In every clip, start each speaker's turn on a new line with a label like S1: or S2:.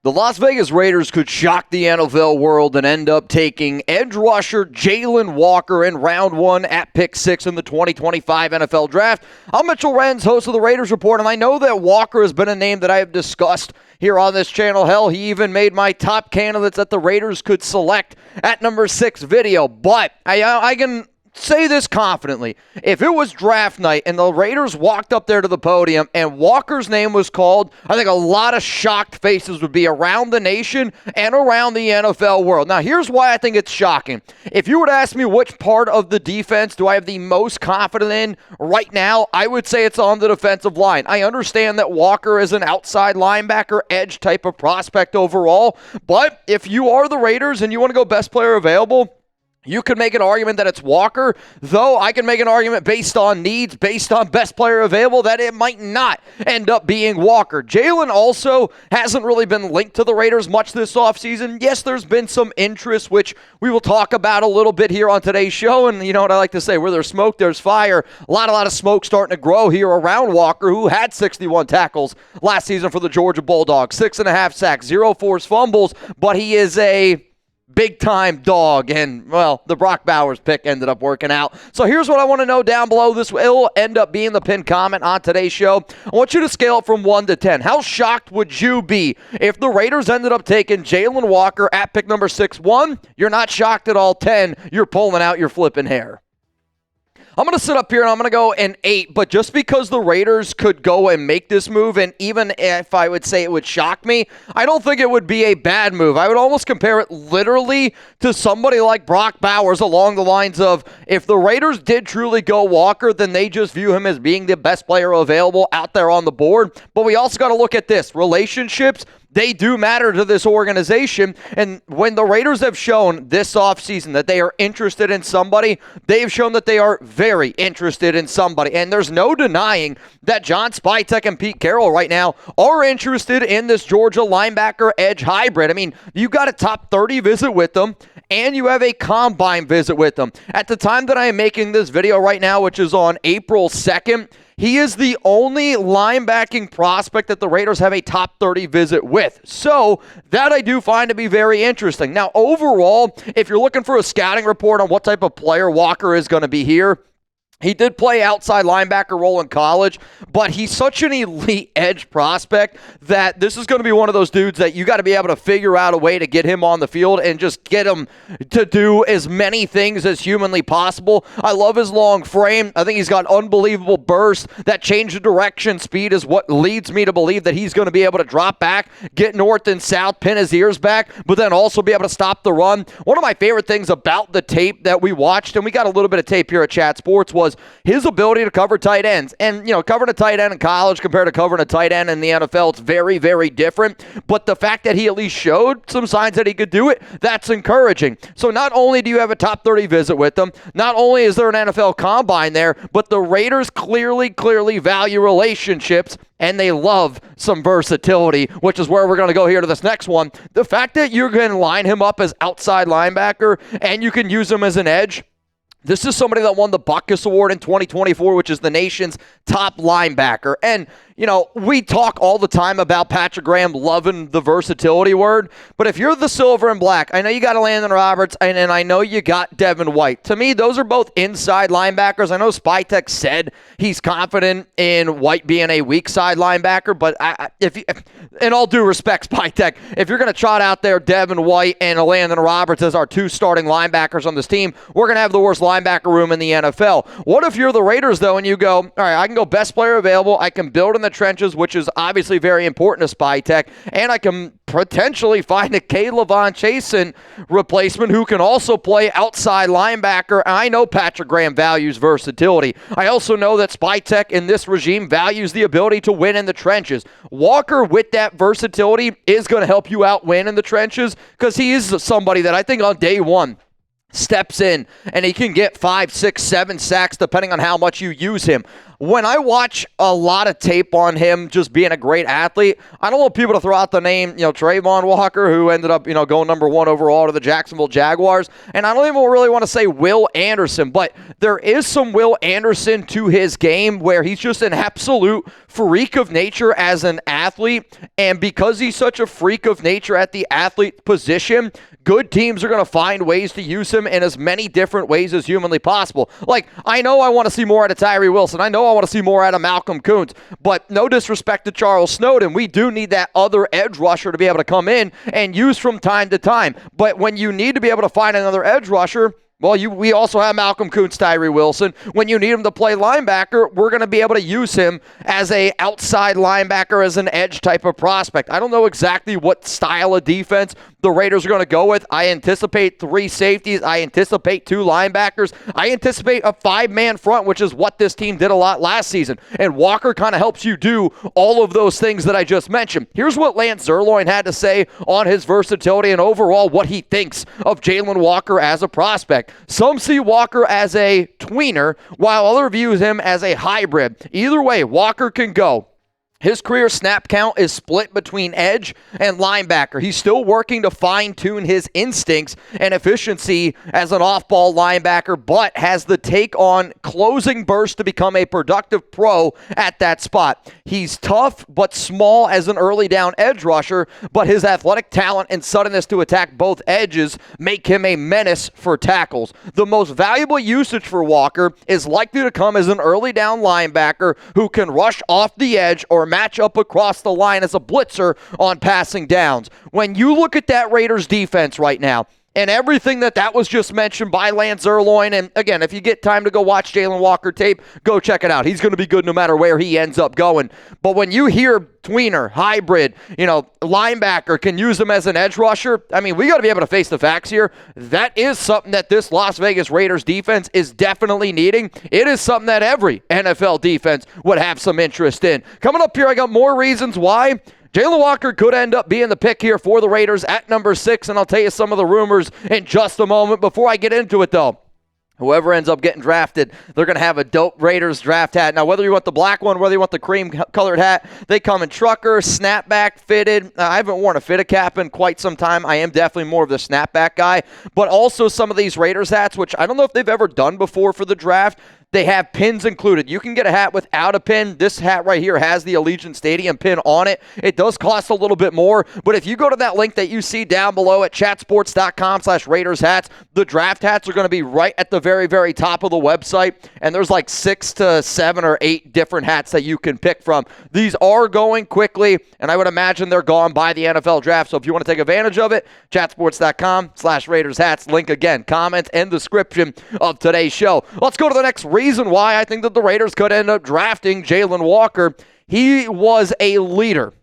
S1: The Las Vegas Raiders could shock the NFL world and end up taking edge rusher Jalon Walker in round 1 at pick 6 in the 2025 NFL Draft. I'm Mitchell Renz, host of the Raiders Report, and I know that Walker has been a name that I have discussed here on this channel. Hell, he even made my top candidates that the Raiders could select at number 6 video. But I can say this confidently. If it was draft night and the Raiders walked up there to the podium and Walker's name was called, I think a lot of shocked faces would be around the nation and around the NFL world. Now, here's why I think it's shocking. If you were to ask me which part of the defense do I have the most confidence in right now, I would say it's on the defensive line. I understand that Walker is an outside linebacker, edge type of prospect overall, but if you are the Raiders and you want to go best player available, you could make an argument that it's Walker, though I can make an argument based on needs, based on best player available, that it might not end up being Walker. Jalon also hasn't really been linked to the Raiders much this offseason. Yes, there's been some interest, which we will talk about a little bit here on today's show, and you know what I like to say, where there's smoke, there's fire. A lot of smoke starting to grow here around Walker, who had 61 tackles last season for the Georgia Bulldogs, 6.5 sacks, 0 forced fumbles, but he is a big-time dog, and, well, the Brock Bowers pick ended up working out. So here's what I want to know down below. This will end up being the pinned comment on today's show. I want you to scale it from 1 to 10. How shocked would you be if the Raiders ended up taking Jalon Walker at pick number 6? 1, you're not shocked at all. 10, you're pulling out your flipping hair. I'm going to sit up here and I'm going to go an 8, but just because the Raiders could go and make this move, and even if I would say it would shock me, I don't think it would be a bad move. I would almost compare it literally to somebody like Brock Bowers along the lines of, if the Raiders did truly go Walker, then they just view him as being the best player available out there on the board. But we also got to look at this. Relationships, they do matter to this organization, and when the Raiders have shown this offseason that they are interested in somebody, they've shown that they are very interested in somebody, and there's no denying that John Spytek and Pete Carroll right now are interested in this Georgia linebacker edge hybrid. I mean, you got a top 30 visit with them, and you have a combine visit with them. At the time that I am making this video right now, which is on April 2nd, he is the only linebacking prospect that the Raiders have a top 30 visit with. So that I do find to be very interesting. Now, overall, if you're looking for a scouting report on what type of player Walker is going to be here, he did play outside linebacker role in college, but he's such an elite edge prospect that this is going to be one of those dudes that you got to be able to figure out a way to get him on the field and just get him to do as many things as humanly possible. I love his long frame. I think he's got unbelievable burst. That change of direction speed is what leads me to believe that he's going to be able to drop back, get north and south, pin his ears back, but then also be able to stop the run. One of my favorite things about the tape that we watched, and we got a little bit of tape here at Chat Sports, was his ability to cover tight ends. And, you know, covering a tight end in college compared to covering a tight end in the NFL, it's very, very different. But the fact that he at least showed some signs that he could do it, that's encouraging. So not only do you have a top 30 visit with them, not only is there an NFL combine there, but the Raiders clearly value relationships, and they love some versatility, which is where we're going to go here to this next one. The fact that you're going to line him up as outside linebacker and you can use him as an edge, this is somebody that won the Butkus Award in 2024, which is the nation's top linebacker. And, you know, we talk all the time about Patrick Graham loving the versatility word, but if you're the silver and black, I know you got Landon Roberts, and I know you got Devin White. To me, those are both inside linebackers. I know Spytek said he's confident in White being a weak side linebacker, but if in all due respect, Spytek, if you're going to trot out there Devin White and Landon Roberts as our 2 starting linebackers on this team, we're going to have the worst linebacker room in the NFL. What if you're the Raiders, though, and you go, all right, I can go best player available, I can build in the trenches, which is obviously very important to Spytek, and I can potentially find a K'Lavon Chaisson replacement who can also play outside linebacker. I know Patrick Graham values versatility. I also know that Spytek in this regime values the ability to win in the trenches. Walker, with that versatility, is going to help you out win in the trenches because he is somebody that I think on day one steps in and he can get 5, 6, 7 sacks depending on how much you use him. when I watch a lot of tape on him just being a great athlete, I don't want people to throw out the name, Trayvon Walker, who ended up, going number 1 overall to the Jacksonville Jaguars. And I don't even really want to say Will Anderson, but there is some Will Anderson to his game where he's just an absolute freak of nature as an athlete. And because he's such a freak of nature at the athlete position, good teams are going to find ways to use him in as many different ways as humanly possible. Like, I know I want to see more out of Tyree Wilson. I know I want to see more out of Malcolm Kuntz. But no disrespect to Charles Snowden, we do need that other edge rusher to be able to come in and use from time to time. But when you need to be able to find another edge rusher, well, we also have Malcolm Kuntz, Tyree Wilson. When you need him to play linebacker, we're going to be able to use him as a outside linebacker, as an edge type of prospect. I don't know exactly what style of defense the Raiders are going to go with. I anticipate 3 safeties. I anticipate 2 linebackers. I anticipate a 5-man front, which is what this team did a lot last season. And Walker kind of helps you do all of those things that I just mentioned. Here's what Lance Zierlein had to say on his versatility and overall what he thinks of Jalon Walker as a prospect. Some see Walker as a tweener, while others view him as a hybrid. Either way, Walker can go. His career snap count is split between edge and linebacker. He's still working to fine-tune his instincts and efficiency as an off-ball linebacker, but has the take on closing burst to become a productive pro at that spot. He's tough but small as an early down edge rusher, but his athletic talent and suddenness to attack both edges make him a menace for tackles. The most valuable usage for Walker is likely to come as an early down linebacker who can rush off the edge or match up across the line as a blitzer on passing downs. When you look at that Raiders defense right now, and everything that was just mentioned by Lance Zierlein, and again, if you get time to go watch Jalon Walker tape, go check it out. He's going to be good no matter where he ends up going. But when you hear tweener, hybrid, linebacker, can use him as an edge rusher, I mean, we got to be able to face the facts here. That is something that this Las Vegas Raiders defense is definitely needing. It is something that every NFL defense would have some interest in. Coming up here, I got more reasons why Jalon Walker could end up being the pick here for the Raiders at number 6, and I'll tell you some of the rumors in just a moment. Before I get into it, though, whoever ends up getting drafted, they're going to have a dope Raiders draft hat. Now, whether you want the black one, whether you want the cream-colored hat, they come in trucker, snapback, fitted. I haven't worn a fitted cap in quite some time. I am definitely more of the snapback guy. But also some of these Raiders hats, which I don't know if they've ever done before for the draft, they have pins included. You can get a hat without a pin. This hat right here has the Allegiant Stadium pin on it. It does cost a little bit more, but if you go to that link that you see down below at chatsports.com/Raiders hats, the draft hats are going to be right at the very, very top of the website, and there's like 6 to 7 or 8 different hats that you can pick from. These are going quickly, and I would imagine they're gone by the NFL draft, so if you want to take advantage of it, chatsports.com/Raiders hats. Link again, comments and description of today's show. Let's go to the next reason why I think that the Raiders could end up drafting Jalon Walker. He was a leader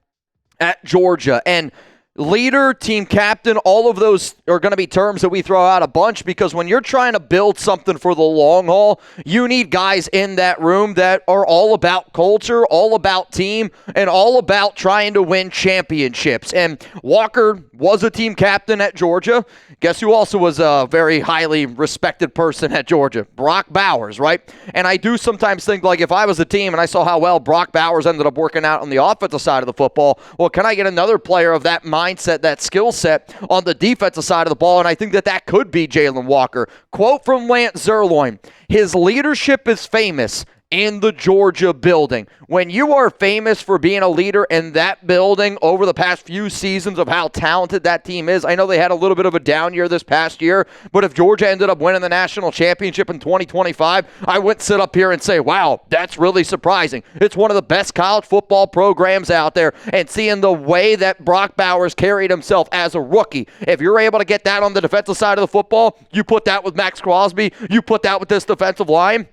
S1: at Georgia, and leader, team captain, all of those are going to be terms that we throw out a bunch, because when you're trying to build something for the long haul, you need guys in that room that are all about culture, all about team, and all about trying to win championships. And Walker was a team captain at Georgia. Guess who also was a very highly respected person at Georgia? Brock Bowers, right? And I do sometimes think, like, if I was a team and I saw how well Brock Bowers ended up working out on the offensive side of the football, well, can I get another player of that mindset, that skill set on the defensive side of the ball? And I think that could be Jalon Walker. Quote from Lance Zierlein: his leadership is famous in the Georgia building. When you are famous for being a leader in that building over the past few seasons of how talented that team is, I know they had a little bit of a down year this past year, but if Georgia ended up winning the national championship in 2025, I wouldn't sit up here and say, wow, that's really surprising. It's one of the best college football programs out there, and seeing the way that Brock Bowers carried himself as a rookie, if you're able to get that on the defensive side of the football, you put that with Max Crosby, you put that with this defensive line,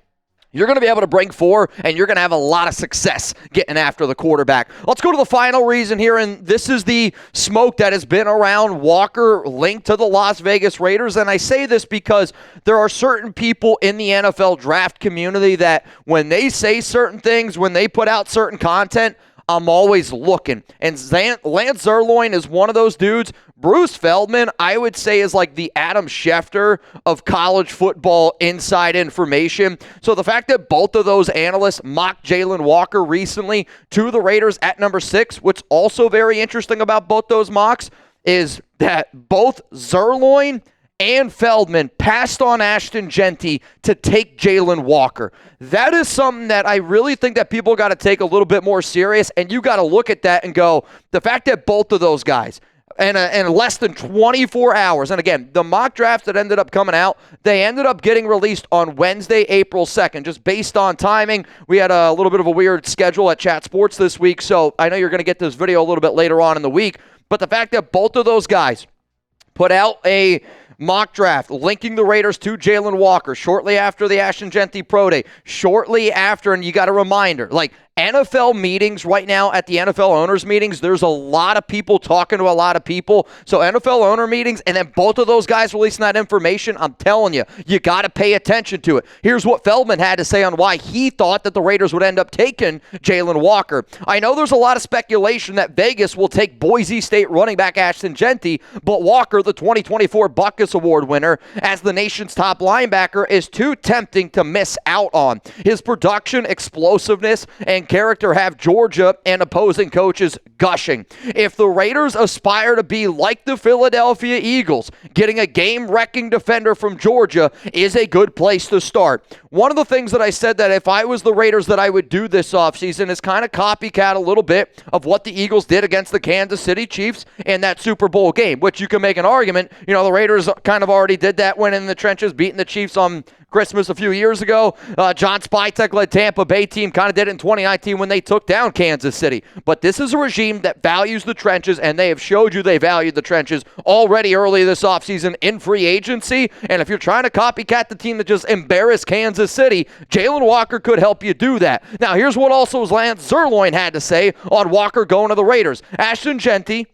S1: you're going to be able to bring 4, and you're going to have a lot of success getting after the quarterback. Let's go to the final reason here, and this is the smoke that has been around Walker linked to the Las Vegas Raiders. And I say this because there are certain people in the NFL draft community that when they say certain things, when they put out certain content, I'm always looking. And Lance Zierlein is one of those dudes. Bruce Feldman, I would say, is like the Adam Schefter of college football inside information. So the fact that both of those analysts mocked Jalon Walker recently to the Raiders at number 6, what's also very interesting about both those mocks is that both Zierlein and Feldman passed on Ashton Jeanty to take Jalon Walker. That is something that I really think that people got to take a little bit more serious, and you got to look at that and go, the fact that both of those guys, in less than 24 hours, and again, the mock drafts that ended up coming out, they ended up getting released on Wednesday, April 2nd, just based on timing. We had a little bit of a weird schedule at Chat Sports this week, so I know you're going to get this video a little bit later on in the week, but the fact that both of those guys put out a mock draft linking the Raiders to Jalon Walker shortly after the Ashton Jeanty Pro Day, shortly after, and you got a reminder, like NFL meetings right now at the NFL owners meetings, there's a lot of people talking to a lot of people. So NFL owner meetings, and then both of those guys releasing that information, I'm telling you, you got to pay attention to it. Here's what Feldman had to say on why he thought that the Raiders would end up taking Jalon Walker. I know there's a lot of speculation that Vegas will take Boise State running back Ashton Jeanty, but Walker, the 2024 Butkus Award winner, as the nation's top linebacker, is too tempting to miss out on. His production, explosiveness, and character have Georgia and opposing coaches gushing. If the Raiders aspire to be like the Philadelphia Eagles, getting a game-wrecking defender from Georgia is a good place to start. One of the things that I said that if I was the Raiders that I would do this offseason is kind of copycat a little bit of what the Eagles did against the Kansas City Chiefs in that Super Bowl game, which you can make an argument. You know, the Raiders kind of already did that when in the trenches, beating the Chiefs on Christmas a few years ago. John Spytek-led Tampa Bay team kind of did it in 2019 when they took down Kansas City. But this is a regime that values the trenches, and they have showed you they valued the trenches already early this offseason in free agency. And if you're trying to copycat the team that just embarrassed Kansas City, Jalon Walker could help you do that. Now, here's what also Lance Zierlein had to say on Walker going to the Raiders. Ashton Jeanty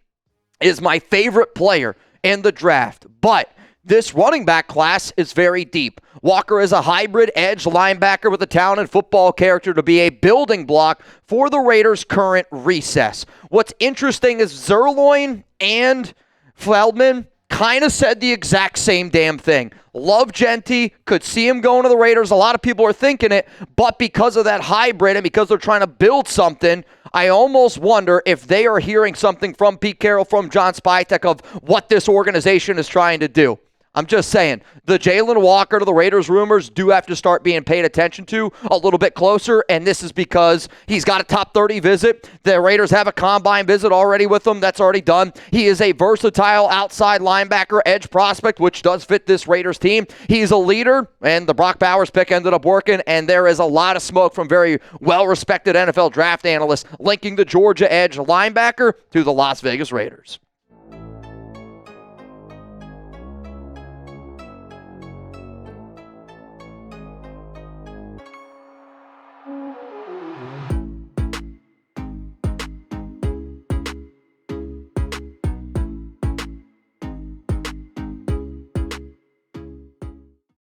S1: is my favorite player in the draft, but this running back class is very deep. Walker is a hybrid edge linebacker with a talented football character to be a building block for the Raiders' current recess. What's interesting is Zierlein and Feldman kind of said the exact same damn thing. Love Jeanty, could see him going to the Raiders. A lot of people are thinking it, but because of that hybrid and because they're trying to build something, I almost wonder if they are hearing something from Pete Carroll, from John Spytek of what this organization is trying to do. I'm just saying, the Jalon Walker to the Raiders rumors do have to start being paid attention to a little bit closer, and this is because he's got a top 30 visit. The Raiders have a combine visit already with him. That's already done. He is a versatile outside linebacker edge prospect, which does fit this Raiders team. He's a leader, and the Brock Bowers pick ended up working, and there is a lot of smoke from very well-respected NFL draft analysts linking the Georgia edge linebacker to the Las Vegas Raiders.